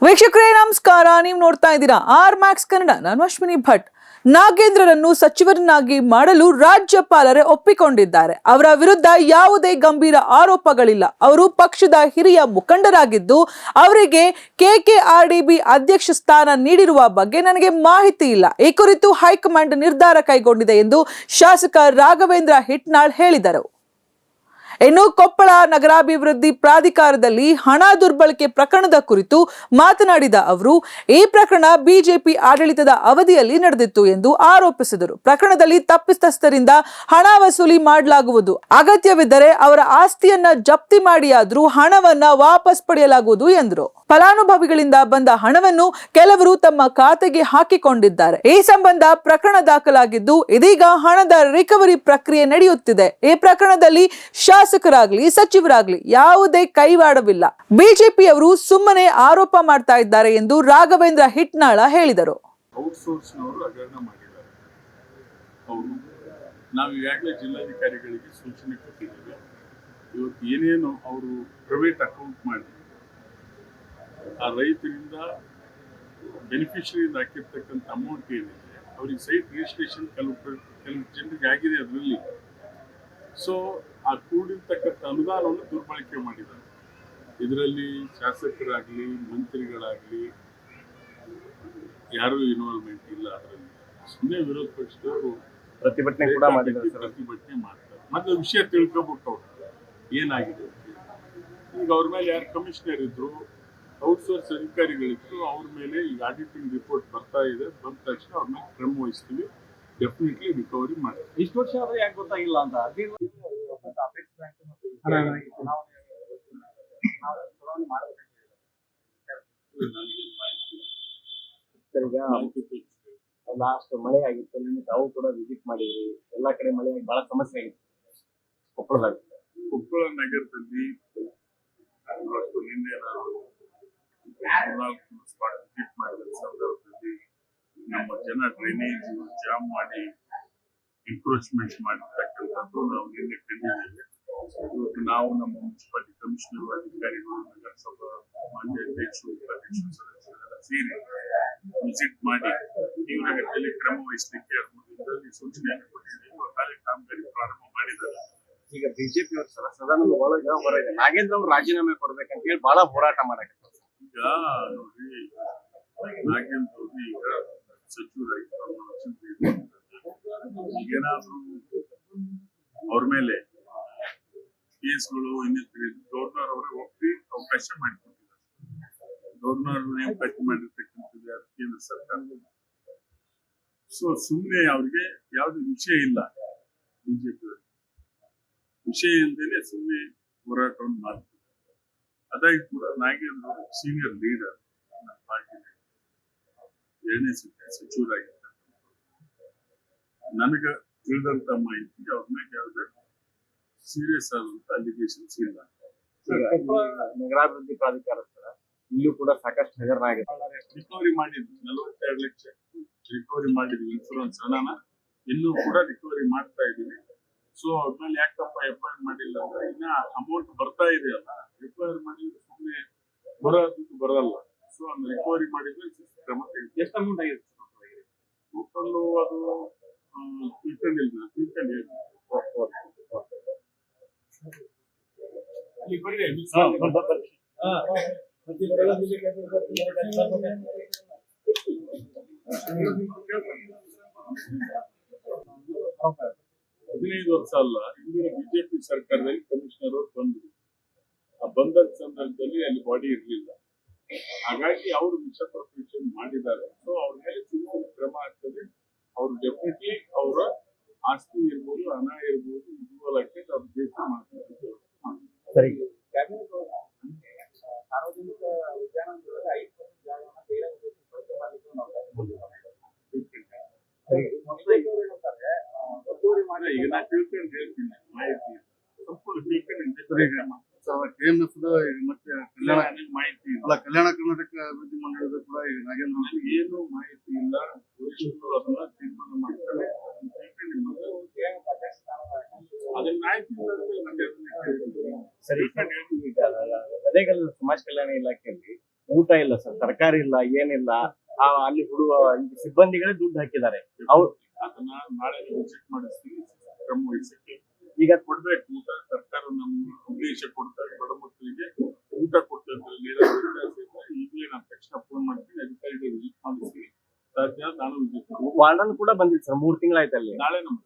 ವೀಕ್ಷಕರೇ ನಮಸ್ಕಾರ. ನೀವು ನೋಡ್ತಾ ಇದ್ದೀರಾ ಆರ್ ಮ್ಯಾಕ್ಸ್ ಕನ್ನಡ. ನಾನು ಅಶ್ವಿನಿ ಭಟ್. ನಾಗೇಂದ್ರರನ್ನು ಸಚಿವರನ್ನಾಗಿ ಮಾಡಲು ರಾಜ್ಯಪಾಲರೇ ಒಪ್ಪಿಕೊಂಡಿದ್ದಾರೆ. ಅವರ ವಿರುದ್ಧ ಯಾವುದೇ ಗಂಭೀರ ಆರೋಪಗಳಿಲ್ಲ. ಅವರು ಪಕ್ಷದ ಹಿರಿಯ ಮುಖಂಡರಾಗಿದ್ದು ಅವರಿಗೆ ಕೆಕೆಆರ್ಡಿಬಿ ಅಧ್ಯಕ್ಷ ಸ್ಥಾನ ನೀಡಿರುವ ಬಗ್ಗೆ ನನಗೆ ಮಾಹಿತಿ ಇಲ್ಲ. ಈ ಕುರಿತು ಹೈಕಮಾಂಡ್ ನಿರ್ಧಾರ ಕೈಗೊಂಡಿದೆ ಎಂದು ಶಾಸಕ ರಾಘವೇಂದ್ರ ಹಿಟ್ನಾಳ್ ಹೇಳಿದರು. ಇನ್ನು ಕೊಪ್ಪಳ ನಗರಾಭಿವೃದ್ಧಿ ಪ್ರಾಧಿಕಾರದಲ್ಲಿ ಹಣ ದುರ್ಬಳಕೆ ಪ್ರಕರಣದ ಕುರಿತು ಮಾತನಾಡಿದ ಅವರು, ಈ ಪ್ರಕರಣ ಬಿಜೆಪಿ ಆಡಳಿತದ ಅವಧಿಯಲ್ಲಿ ನಡೆದಿತ್ತು ಎಂದು ಆರೋಪಿಸಿದರು. ಪ್ರಕರಣದಲ್ಲಿ ತಪ್ಪಿತಸ್ಥರಿಂದ ಹಣ ವಸೂಲಿ ಮಾಡಲಾಗುವುದು, ಅಗತ್ಯವಿದ್ದರೆ ಅವರ ಆಸ್ತಿಯನ್ನ ಜಪ್ತಿ ಮಾಡಿಯಾದರೂ ಹಣವನ್ನ ವಾಪಸ್ ಪಡೆಯಲಾಗುವುದು ಎಂದರು. ಫಲಾನುಭವಿಗಳಿಂದ ಬಂದ ಹಣವನ್ನು ಕೆಲವರು ತಮ್ಮ ಖಾತೆಗೆ ಹಾಕಿಕೊಂಡಿದ್ದಾರೆ. ಈ ಸಂಬಂಧ ಪ್ರಕರಣ ದಾಖಲಾಗಿದ್ದು ಇದೀಗ ಹಣದ ರಿಕವರಿ ಪ್ರಕ್ರಿಯೆ ನಡೆಯುತ್ತಿದೆ. ಈ ಪ್ರಕರಣದಲ್ಲಿ ಶಾಸಕರಾಗ್ಲಿ ಸಚಿವರಾಗ್ಲಿ ಯಾವುದೇ ಕೈವಾಡವಿಲ್ಲ. ಬಿಜೆಪಿಯವರು ಸುಮ್ಮನೆ ಆರೋಪ ಮಾಡ್ತಾ ಇದ್ದಾರೆ ಎಂದು ರಾಘವೇಂದ್ರ ಹಿಟ್ನಾಳ ಹೇಳಿದರು. ನಾವು ಈಗಾಗಲೇ ಜಿಲ್ಲಾಧಿಕಾರಿಗಳಿಗೆ ಸೂಚನೆ ಕೊಟ್ಟಿದ್ದೇವೆ. ಇವತ್ತು ಏನೇನು ಅವರು ಪ್ರೈವೇಟ್ ಅಕೌಂಟ್ ಮಾಡಿ ಆ ರೈತರಿಂದ ಬೆನಿಫಿಷರಿಯಿಂದ ಹಾಕಿರ್ತಕ್ಕಂಥ ಅಮೌಂಟ್ ಏನಿದೆ ಅವ್ರಿಗೆ ಸೈಟ್ ರಿಜಿಸ್ಟ್ರೇಷನ್ ಕೆಲವು ಜನರಿಗೆ ಆಗಿದೆ. ಅದರಲ್ಲಿ ಸೊ ಆ ಕೂಡಿರ್ತಕ್ಕಂಥ ಅನುದಾನವನ್ನು ದುರ್ಬಳಕೆ ಮಾಡಿದ್ದಾರೆ. ಇದರಲ್ಲಿ ಶಾಸಕರಾಗಲಿ ಮಂತ್ರಿಗಳಾಗಲಿ ಯಾರೂ ಇನ್ವಾಲ್ವ್ಮೆಂಟ್ ಇಲ್ಲ. ಅದರಲ್ಲಿ ಸುಮ್ಮನೆ ವಿರೋಧ ಪಕ್ಷದವರು ಪ್ರತಿಭಟನೆ ಮಾಡ್ತಾರೆ. ಮತ್ತೆ ವಿಷಯ ತಿಳ್ಕೊಬಿಟ್ಟು ಏನಾಗಿದೆ ಈಗ ಅವ್ರ ಮೇಲೆ ಯಾರು ಕಮಿಷನರ್ ಇದ್ರು, ಔಟ್ಸೋರ್ಸ್ ಅಧಿಕಾರಿಗಳಿದ್ರು, ಅವ್ರ ಮೇಲೆ ಈಗ ಆಡಿಟಿಂಗ್ ರಿಪೋರ್ಟ್ ಬರ್ತಾ ಇದೆ. ಬಂದ ತಕ್ಷಣ ಅವ್ರ ಮೇಲೆ ಕ್ರಮ ವಹಿಸ್ತೀವಿ. ಡೆಫಿನೆಟ್ಲಿ ರಿಕವರಿ ಮಾಡಿ. ಇಷ್ಟು ವರ್ಷ ಆದ್ರೆ ಯಾಕೆ ಗೊತ್ತಾಗಿಲ್ಲ ಅಂತ ಲಾಸ್ಟ್ ಮಳೆ ಆಗಿತ್ತು, ನಿಮ್ಗೆ ತಾವು ಕೂಡ ವಿಸಿಟ್ ಮಾಡಿದ್ರಿ. ಎಲ್ಲಾ ಕಡೆ ಮಳೆ ಆಗಿ ಬಹಳ ಸಮಸ್ಯೆ ಆಗಿತ್ತು ಕೊಪ್ಪಳ ನಗರದಲ್ಲಿ. ನಿನ್ನೆ ನಾನು ಸ್ಪಾಟ್ ವಿಸಿಟ್ ಮಾಡಿದ ಸಂದರ್ಭದಲ್ಲಿ ನಮ್ಮ ಜನ ಡ್ರೈನೇಜ್ ಜಾಮ್ ಮಾಡಿ ಎನ್ಕ್ರೋಚ್ಮೆಂಟ್ ಮಾಡಿರ್ತಕ್ಕಂಥದ್ದು ನಾವು ನಿನ್ನೆ ಕಂಡಿದ್ದೇವೆ. ಇವತ್ತು ನಾವು ನಮ್ಮ ಮುನ್ಸಿಪಾಲಿಟಿ ಕಮಿಷನರ್, ಅಧಿಕಾರಿಗಳು, ನಗರಸಭಾ ಮಾಜಿ ಅಧ್ಯಕ್ಷರು, ಉಪಾಧ್ಯಕ್ಷರು, ಸದಸ್ಯರೆಲ್ಲ ಸೇರಿ ವಿಸಿಟ್ ಮಾಡಿ ತೀವ್ರಗತಿಯಲ್ಲಿ ಕ್ರಮ ವಹಿಸಲಿಕ್ಕೆ ಸೂಚನೆಯನ್ನು ಕೊಟ್ಟಿದ್ದೇವೆ. ಇವತ್ತಾಗಲೇ ಕಾಮಗಾರಿ ಪ್ರಾರಂಭ ಮಾಡಿದ್ದಾರೆ. ಈಗ ಬಿಜೆಪಿ ಅವರು ಸದನದ ಒಳಗ ಹೊರಗೆ ನಾಗೇಂದ್ರ ಅವರು ರಾಜೀನಾಮೆ ಕೊಡ್ಬೇಕಂತ ಹೇಳಿ ಬಹಳ ಹೋರಾಟ ಮಾಡಕ್ಕೆ. ಈಗ ನೋಡ್ರಿ, ನಾಗೇಂದ್ರ ಅವರು ಈಗ ಸಚಿವರಾಗಿ ಏನಾದ್ರು ಅವ್ರ ಮೇಲೆ ಕೇಸ್ಗಳು ಇನ್ನಿತರ ಗವರ್ನರ್ ಅವರು ಒಪ್ಪಿ ಅವಕಾಶ ಮಾಡಿಕೊಟ್ಟಿದ್ದಾರೆ. ಗವರ್ನರ್ ನೇಮಕಾತಿ ಮಾಡಿರ್ತಕ್ಕಂಥದ್ದು ಯಾರು? ಕೇಂದ್ರ ಸರ್ಕಾರ. ಸೊ ಸುಮ್ಮನೆ ಅವ್ರಿಗೆ ಯಾವ್ದು ವಿಷಯ ಇಲ್ಲ. ಬಿಜೆಪಿ ವಿಷಯ ಇಲ್ಲದೇನೆ ಸುಮ್ಮನೆ ಹೋರಾಟವನ್ನು ಮಾಡ್ತಾರೆ. ಅದಾಗಿ ಕೂಡ ನಾಗೇಂದ್ರ ಅವರು ಸೀನಿಯರ್ ಲೀಡರ್, ನನ್ನ ಪಾರ್ಟಿ 2ನೇ ಸಚಿವರಾಗಿದ್ದಾರೆ. ನನಗ ತಿಳಿದಂತ ಮಾಹಿತಿ ಅವ್ರ ಮೇಲೆ ಯಾವುದೇ ಸೀರಿಯಸ್ ಆದಂತ ಅಲಿಗೇಷನ್ಸ್ ಇಲ್ಲ. ನಗರಾಭಿವೃದ್ಧಿ ಪ್ರಾಧಿಕಾರ ಇಲ್ಲೂ ಕೂಡ ಸಾಕಷ್ಟು ಹಗರಣ ಆಗಿದೆ. ರಿಕವರಿ ಮಾಡಿದ್ವಿ, 42 ಲಕ್ಷ ರಿಕವರಿ ಮಾಡಿದ್ವಿ. ಇನ್ಶೂರೆನ್ಸ್ ಹಣನ ಇನ್ನೂ ಕೂಡ ರಿಕವರಿ ಮಾಡ್ತಾ ಇದೀವಿ. ಸೊ ಅವ್ರ ಮೇಲೆ ಯಾಕಪ್ಪ ಎಫ್ಐಆರ್ ಮಾಡಿಲ್ಲ ಅಂದ್ರೆ, ಇನ್ನ ಅಮೌಂಟ್ ಬರ್ತಾ ಇದೆಯಲ್ಲ, ಎಫ್ಐಆರ್ ಮಾಡಿದ್ರೆ ಸುಮ್ಮನೆ ದುಡ್ಡು ಬರಲ್ಲ. ಸೊ ಅದನ್ನ ರಿಕವರಿ ಮಾಡಿದ್ರೆ ಕ್ರಮ ತೆಗೆದುಕೊಳ್ಳಿ. ಎಷ್ಟು ಅಮೌಂಟ್ ಆಗಿದೆ ಟೋಟಲ್? ಅದು ತಿಳ್ಕೊಂಡಿಲ್ಲ. ಅಲ್ಲಿ ಬರ್ರಿ ಹದಿನೈದು ವರ್ಷ ಅಲ್ಲ, ಹಿಂದಿನ ಬಿಜೆಪಿ ಸರ್ಕಾರದಲ್ಲಿ ಕಮಿಷನರ್ ಅವರು ಬಂದ್ರು. ಆ ಬಂದ ಸಂದರ್ಭದಲ್ಲಿ ಅಲ್ಲಿ ಬಾಡಿ ಇರಲಿಲ್ಲ. ಹಾಗಾಗಿ ಅವರು ಮಿಸ್ಅಪ್ರೋಪ್ರಿಯೇಷನ್ ಮಾಡಿದ್ದಾರೆ. ಸೊ ಅವ್ರ ಮೇಲೆ ಸಿವಿಲ್ ಕ್ರಮ ಆಗ್ತದೆ. ಅವ್ರು ಡೆಫಿನೆಟ್ಲಿ ಅವರ ಆಸ್ತಿ ಇರ್ಬೋದು, ಹಣ ಇರ್ಬೋದು, ಮುಜುಗಲಕ್ಕೆ ಅವ್ರು ದೇಶ ಮಾಡ್ತಾರೆ. ಸಾರ್ವಜನಿಕ ಉದ್ಯಾನವನಗಳಲ್ಲಿ 5% ಜಾಗವನ್ನು ಬೇರೆ ಉದ್ದೇಶಕ್ಕೆ ಬಳಕೆ ಮಾಡಲಿಕ್ಕೆ ಈಗ ನಾ ತಿಳ್ಕೊಂಡು ಹೇಳ್ತೀನಿ ಮಾಹಿತಿ ಸಂಪೂರ್ಣ ಮತ್ತೆ ಮಾಹಿತಿ ಕಲ್ಯಾಣ ಕರ್ನಾಟಕ ಅಭಿವೃದ್ಧಿ ಮಂಡಳದ ಕೂಡ ಈಗ ನಾಗೇಂದ್ರ ಏನು ಮಾಹಿತಿ ಇಲ್ಲ. ವರಿಷ್ಠರು ಅದನ್ನ ತೀರ್ಮಾನ ಮಾಡ್ತಾರೆ. ಅದನ್ನ ಮಾಹಿತಿ ಸರಿ. ಈಗ ಗದಗ ಸಮಾಜ ಕಲ್ಯಾಣ ಇಲಾಖೆಯಲ್ಲಿ ಊಟ ಇಲ್ಲ ಸರ್, ತರಕಾರಿ ಇಲ್ಲ, ಏನಿಲ್ಲ. ಅಲ್ಲಿ ಹುಡುಗ ಸಿಬ್ಬಂದಿಗಳೇ ದುಡ್ಡು ಹಾಕಿದ್ದಾರೆ. ಅವ್ರು ಅದನ್ನ ನಾಳೆ ವಿಸಿಟ್ ಮಾಡಿಸ್ತೀವಿ, ಕ್ರಮ ವಹಿಸಕ್ಕೆ. ಈಗ ಕೊಡ್ಬೇಕು ಊಟ, ಸರ್ಕಾರ ನಮ್ಮ ಉದ್ದೇಶ ಕೊಡ್ತಾರೆ, ಬಡ ಮಕ್ಕಳಿಗೆ ಊಟ ಕೊಡ್ತದ್ರಲ್ಲಿ ಈಗಲೇ ನಾನು ತಕ್ಷಣ ಫೋನ್ ಮಾಡ್ತೀನಿ, ಅಧಿಕಾರಿಗಳು ವಿಸಿಟ್ ಮಾಡಿಸ್ತೀನಿ. ಸಾಧ್ಯ ನಾನು ವಿಸಿಟ್ ಮಾಡ್ತೀನಿ. ವಾರ್ಡನ್ ಕೂಡ ಬಂದಿಲ್ಲ ಸರ್, 3 ತಿಂಗಳಾಯ್ತು ಅಲ್ಲಿ. ನಾಳೆ ನಮ್ಮ